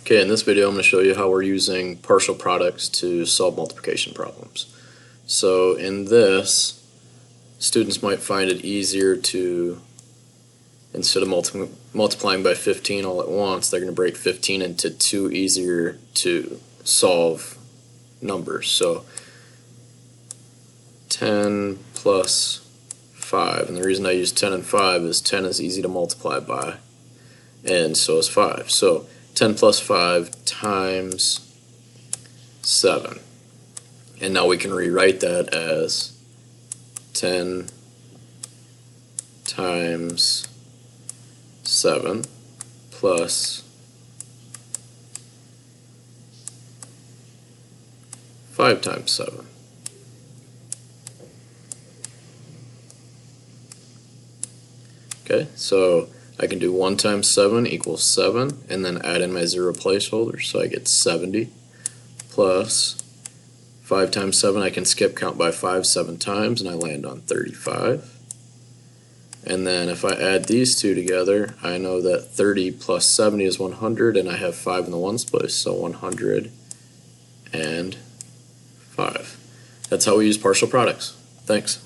Okay, in this video I'm going to show you how we're using partial products to solve multiplication problems. So in this, students might find it easier to, instead of multiplying by 15 all at once, they're going to break 15 into two easier to solve numbers. So 10 plus 5, and the reason I use 10 and 5 is 10 is easy to multiply by, and so is 5. So 10 plus 5 times 7. And now we can rewrite that as 10 times 7 plus 5 times 7. Okay, so I can do 1 times 7 equals 7, and then add in my 0 placeholder, so I get 70, plus 5 times 7, I can skip count by 5 7 times, and I land on 35. And then if I add these two together, I know that 30 plus 70 is 100, and I have 5 in the ones place, so 105. That's how we use partial products. Thanks.